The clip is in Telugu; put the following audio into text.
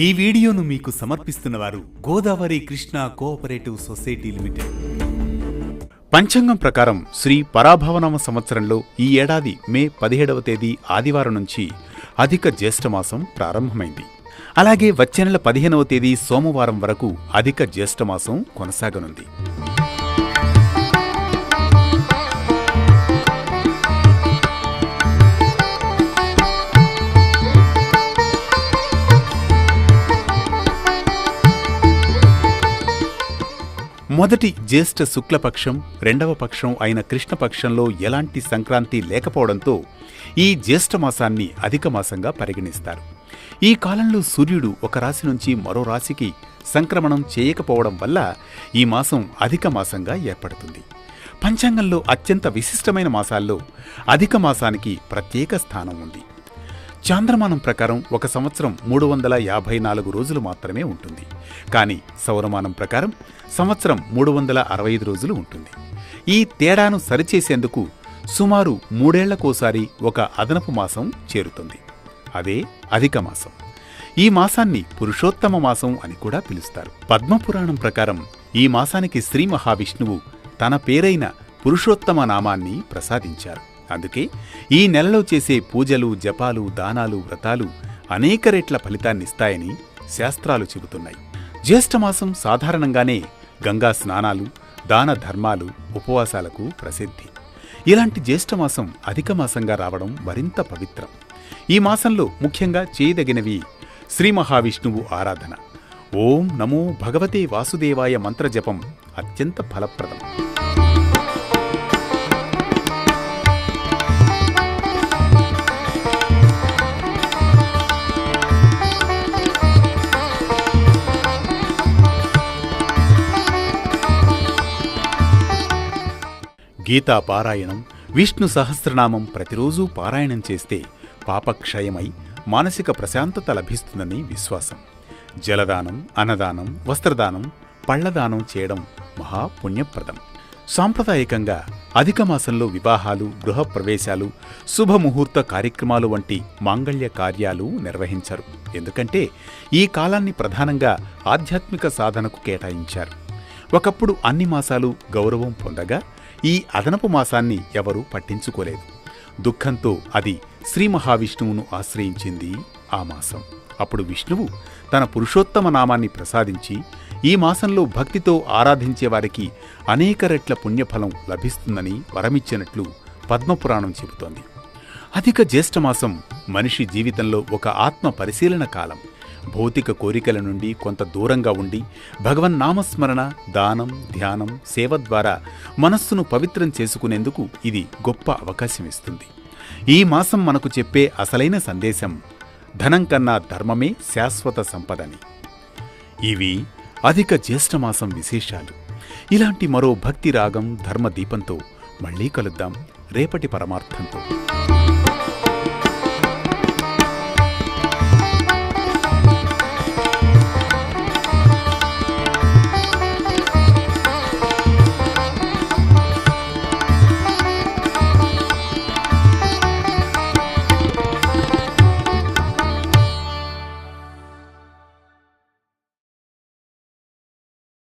ఈ వీడియోను మీకు సమర్పిస్తున్నవారు Godavari Krishna cooperative society limited. పంచాంగం ప్రకారం శ్రీ పరాభవనామ సంవత్సరంలో ఈ ఏడాది మే 17వ తేదీ ఆదివారం నుంచి అధిక జ్యేష్ఠమాసం ప్రారంభమైంది. అలాగే వచ్చే నెల 15వ తేదీ సోమవారం వరకు అధిక జ్యేష్ఠమాసం కొనసాగనుంది. మొదటి జ్యేష్ఠ శుక్లపక్షం, రెండవ పక్షం అయిన కృష్ణపక్షంలో ఎలాంటి సంక్రాంతి లేకపోవడంతో ఈ జ్యేష్ఠమాసాన్ని అధిక మాసంగా పరిగణిస్తారు. ఈ కాలంలో సూర్యుడు ఒక రాశి నుంచి మరో రాశికి సంక్రమణం చేయకపోవడం వల్ల ఈ మాసం అధిక మాసంగా ఏర్పడుతుంది. పంచాంగంలో అత్యంత విశిష్టమైన మాసాల్లో అధిక మాసానికి ప్రత్యేక స్థానం ఉంది. చాంద్రమానం ప్రకారం ఒక సంవత్సరం 354 రోజులు మాత్రమే ఉంటుంది. కానీ సౌరమానం ప్రకారం సంవత్సరం 365 రోజులు ఉంటుంది. ఈ తేడాను సరిచేసేందుకు సుమారు 3 ఏళ్లకోసారి ఒక అదనపు మాసం చేరుతుంది. అదే అధిక మాసం. ఈ మాసాన్ని పురుషోత్తమ మాసం అని కూడా పిలుస్తారు. పద్మపురాణం ప్రకారం ఈ మాసానికి శ్రీ మహావిష్ణువు తన పేరైన పురుషోత్తమ నామాన్ని ప్రసాదించారు. అందుకే ఈ నెలలో చేసే పూజలు, జపాలు, దానాలు, వ్రతాలు అనేక రెట్ల ఫలితాన్నిస్తాయని శాస్త్రాలు చెబుతున్నాయి. జ్యేష్ఠమాసం సాధారణంగానే గంగా స్నానాలు, దాన ధర్మాలు, ఉపవాసాలకు ప్రసిద్ధి. ఇలాంటి జ్యేష్ఠమాసం అధిక మాసంగా రావడం మరింత పవిత్రం. ఈ మాసంలో ముఖ్యంగా చేయదగినవి శ్రీ మహావిష్ణువు ఆరాధన. ఓం నమో భగవతే వాసుదేవాయ మంత్రజపం అత్యంత ఫలప్రదం. గీతా పారాయణం, విష్ణు సహస్రనామం ప్రతిరోజూ పారాయణం చేస్తే పాపక్షయమై మానసిక ప్రశాంతత లభిస్తుందని విశ్వాసం. జలదానం, అన్నదానం, వస్త్రదానం, పళ్లదానం చేయడం మహాపుణ్యప్రదం. సాంప్రదాయకంగా అధిక మాసంలో వివాహాలు, గృహప్రవేశాలు, శుభముహూర్త కార్యక్రమాలు వంటి మాంగళ్య కార్యాలు నిర్వహించరు. ఎందుకంటే ఈ కాలాన్ని ప్రధానంగా ఆధ్యాత్మిక సాధనకు కేటాయించారు. ఒకప్పుడు అన్ని మాసాలు గౌరవం పొందగా ఈ అదనపు మాసాన్ని ఎవరూ పట్టించుకోలేదు. దుఃఖంతో అది శ్రీ మహావిష్ణువును ఆశ్రయించింది ఆ మాసం. అప్పుడు విష్ణువు తన పురుషోత్తమ నామాన్ని ప్రసాదించి ఈ మాసంలో భక్తితో ఆరాధించేవారికి అనేక రెట్ల పుణ్యఫలం లభిస్తుందని వరమిచ్చినట్లు పద్మపురాణం చెబుతోంది. అధిక జ్యేష్ఠమాసం మనిషి జీవితంలో ఒక ఆత్మ పరిశీలన కాలం. భౌతిక కోరికల నుండి కొంత దూరంగా ఉండి భగవన్నామస్మరణ, దానం, ధ్యానం, సేవ ద్వారా మనస్సును పవిత్రం చేసుకునేందుకు ఇది గొప్ప అవకాశమిస్తుంది. ఈ మాసం మనకు చెప్పే అసలైన సందేశం ధనం కన్నా ధర్మమే శాశ్వత సంపదని. ఇవి అధిక జ్యేష్ఠమాసం విశేషాలు. ఇలాంటి మరో భక్తి రాగం, ధర్మ దీపంతో మళ్లీ కలుద్దాం రేపటి పరమార్థంతో.